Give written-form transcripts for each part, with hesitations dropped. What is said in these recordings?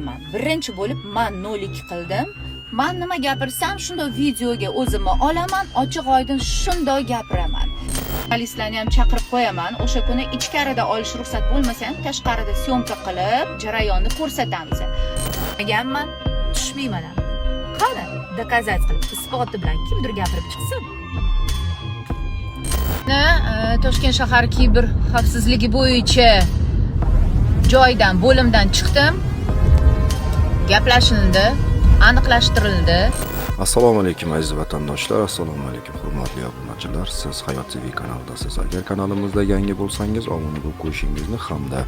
qilaman. Birinchi bo'lib men 02 qildim. Men nima gapirsam shunday videoga o'zimni olaman, ochiq oydin shunday gapiraman. Jurnalistlarni ham chaqirib qo'yaman. O'sha kuni ichkarida olish ruxsat bo'lmasa ham tashqarida syomka qilib, jarayonni ko'rsatamiz. Deganman, tushmayman ham. Qani, dokazat qilib, isboti bilan kimdir gapirib chiqsin. Toshkent shahar kiber xavfsizligi bo'yicha joydan, bo'limdan chiqdim. Gaplashildi, aniqlashtirildi. Assalomu alaykum aziz vatandoshlar, assalomu alaykum hurmatli obunachilar. Siz Hayot TV kanalidasiz. Agar kanalimizda yangi bo'lsangiz, obuna bo'lib qo'yishingizni hamda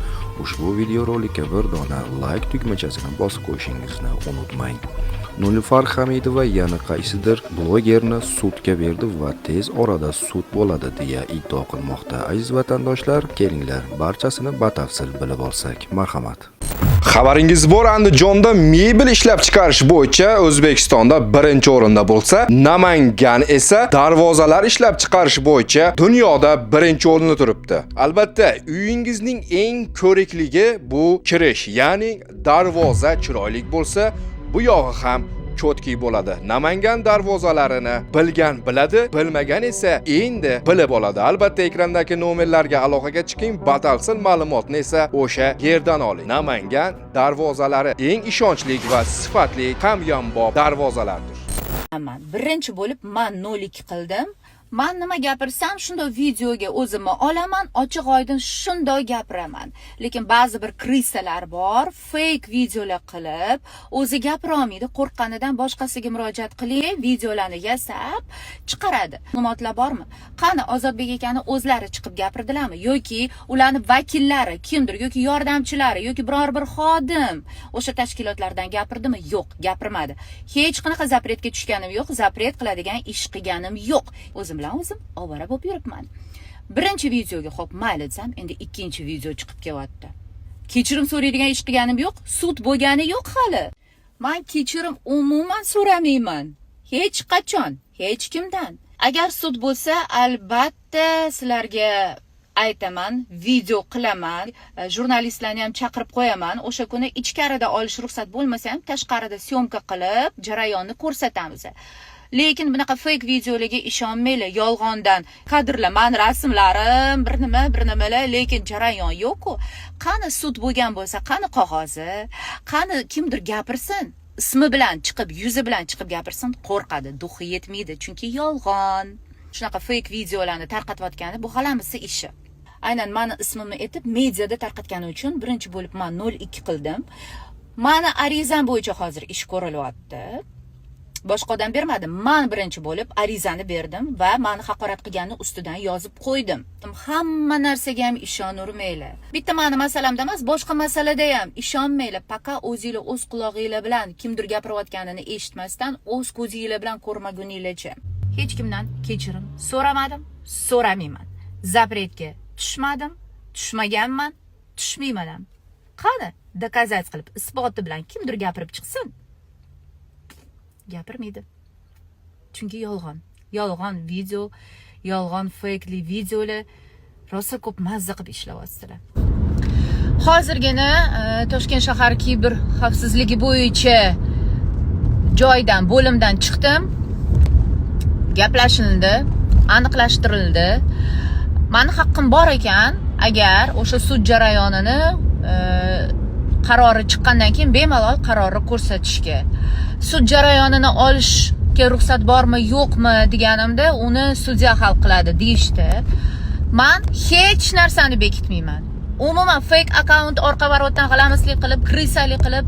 ushbu videorolikka bir dona like tugmachasini bosib qo'yishingizni unutmang. Nilufar Hamidova yana qaysidir blogerni sudga berdi va tez orada sud bo'ladi deya iddia qilmoqda. Aziz vatandoshlar, kelinglar barchasini batafsil bilib olsak. Marhamat. Xabaringiz bor, Andijonda mebel ishlab chiqarish bo'yicha O'zbekistonda birinchi o'rinda bo'lsa, Namangan esa darvozalar ishlab chiqarish bo'yicha dunyoda birinchi o'rinda turibdi. Albatta, uyingizning eng ko'rikligi bu kirish, ya'ni darvoza chiroyli bo'lsa, bu yog'i ham chotki bo'ladi. Namangan darvozalarini bilgan biladi, bilmagan esa endi bilib oladi. Albatta, ekrandagi nomerlarga aloqaga chiqing, batafsil ma'lumotni esa o'sha yerdan oling. Namangan darvozalari eng ishonchli va sifatli hamyonbop darvozalardir. Birinchi bo'lib men 02 qildim. Men nima gapirsam shunday videoga o'zimni olaman, ochiq oydin shunday gapiraman. Lekin ba'zi bir krisalar bor, fake videolar qilib, o'zi gapira olmaydi, qo'rqqanidan boshqasiga murojaat qilib, videolarni yasab chiqaradi. Ma'lumotlar bormi? Qani Ozodbek akani o'zlari chiqib gapirdilarmi yoki ularning vakillari kimdir yoki yordamchilari yoki biror bir xodim o'sha tashkilotlardan gapirdimi? Yo'q, gapirmadi. Hech qanaqa zapretga tushganim yo'q, zapret qiladigan ish qilganim yo'q. O'zim bilan o'zim ovora bo'lib yuribman. Birinchi videoga xo'p mayli desam, endi ikkinchi video chiqib kelyapti. Kechirim so'raydigan ish qilganim yo'q, sud bo'lgani yo'q hali. Men kechirim umuman so'ramayman. Hech qachon, hech kimdan. Agar sud bo'lsa, albatta sizlarga aytaman, video qilaman, jurnalistlarni ham chaqirib qo'yaman. O'sha kuni ichkarida olish ruxsat bo'lmasa ham tashqarida syomka qilib, jarayonni ko'rsatamiz. Lekin bunaqa fake videolarga ishonmanglar, yolg'ondan kadrlar, men rasmlarim, bir nimalar, lekin jarayon yo'q-ku. Qani sud bo'lgan bo'lsa, qani qog'ozi, qani kimdir gapirsin, ismi bilan chiqib, yuzi bilan chiqib gapirsin, qo'rqadi, duxi yetmaydi, chunki yolg'on. Shunaqa fake videolarni tarqatayotgani bu g'alamisi ishi. Aynan meni ismimni aytib mediada tarqatgani uchun birinchi bo'lib men 02 qildim. Meni arizam bo'yicha hozir ish ko'rilyapti. Boshqa odam bermadim. Men birinchi bo'lib arizani berdim va meni haqorat qilganini ustidan yozib qo'ydim. Hamma narsaga ham ishonavermanglar. Bitta meni masalamda emas, boshqa masalada ham ishonmanglar. Faqat o'zingizlar o'z quloqingizlar bilan kimdir gapirayotganini eshitmasdan o'z ko'zingizlar bilan ko'rmaguninglarcha. Hech kimdan kechirim so'ramadim, so'ramayman. Zapretga tushmadim, tushmaganman, tushmayman ham. Qani, dokazat qilib, isboti bilan kimdir gapirib chiqsin. Gapirmaydi. Chunki yolg'on. Yolg'on video, yolg'on fake'li videolar rosa ko'p mazza qilib ishlayapsizlar. Hozirgina Toshkent shahar kiber xavfsizligi bo'yicha joydan, bo'limdan chiqdim. Gaplashildi, aniqlashtirildi. Meni haqqim bor ekan, agar o'sha sud jarayonini qarori chiqqandan keyin bemalol qarorni ko'rsatishga. Sud jarayonini olishga ruxsat bormi, yo'qmi deganimda uni sudya hal qiladi deyishdi. Men hech narsani bekitmayman. Umuman fake account orqa-barotdan g'alamislik qilib, krisalik qilib,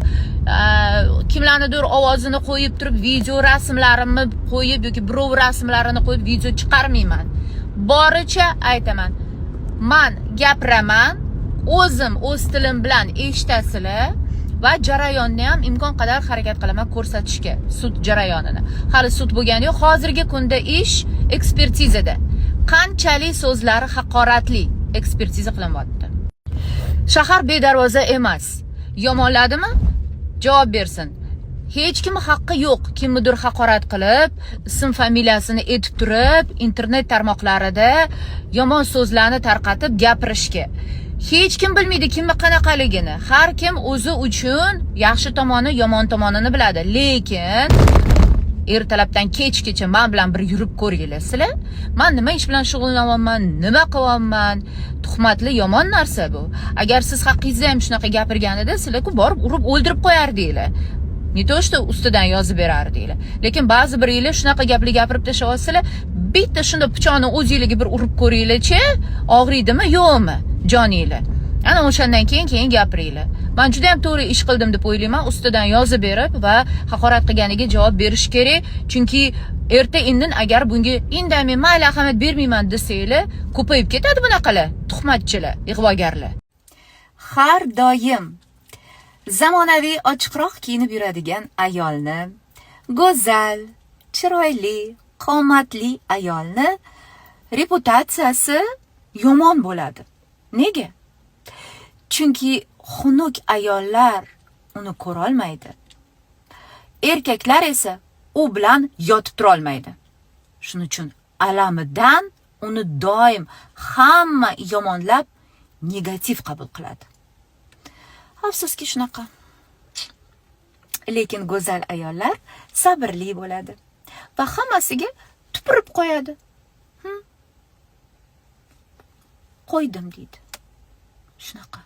kimlarnidir ovozini qo'yib turib, video rasmlarimni qo'yib yoki birov rasmlarini qo'yib video chiqarmayman. Boricha aytaman. Men gapiraman, o'zim o'z tilim bilan eshitasizlar va jarayonni ham imkon qadar harakat qilaman ko'rsatishga, sud jarayonini. Hali sud bo'lgani yo'q, hozirgi kunda ish ekspertizada. Qanchalik so'zlari haqoratli ekspertiza qilinmoqda. Shahar bedarvoza emas. Yomonladimi? Javob bersin. Hech kim haqqi yo'q, kimnidir haqorat qilib, ism familiyasini aytib turib, internet tarmoqlarida yomon so'zlarni tarqatib gapirishga. Hech kim bilmaydi kimni qanaqaligini. Har kim o'zi uchun yaxshi tomoni, yomon tomonini biladi. Lekin ertalabdan kechgacha men bilan bir yurib ko'ringlar sizlar. Men nima ish bilan shug'ullanyapman, nima qilyapman? Tuhmatli yomon narsa bu. Agar siz haqqingizda ham shunaqa gapirganida, sizlar-ku borib urib o'ldirib qo'yardinglar. Ne to что ustidan yozib berardinglar. Lekin ba'zi biringlar shunaqa gapli gapirib tashlabsizlar, bitta shunda pichoqni o'zingizga bir urib ko'ringlar-chi, og'riydimi, yo'qmi joninglar. Ana o'shandan keyin gapiringlar. Men juda ham to'g'ri ish qildim deb o'ylayman, ustidan yozib berib va haqorat qilganiga javob berish kerak. Chunki erta indin agar bunga indamay, mayli ahamiyat bermayman desanglar, ko'payib ketadi bunaqalar, tuhmatchilar, ig'vogarlar. Har doim zamonaviy ochiqroq kiyinib yuradigan ayolni, go'zal, chiroyli, qomatli ayolni reputatsiyasi yomon bo'ladi. Nega? Chunki xunuk ayollar uni ko'ra olmaydi. Erkaklar esa u bilan yotib tura olmaydi. Shuning uchun alamidan uni doim hamma yomonlab negativ qabul qiladi. Afsuski shunaqa. Lekin go'zal ayollar sabrli bo'ladi va hammasiga tupurib qo'yadi. Qo'ydim deydi. Shunaqa.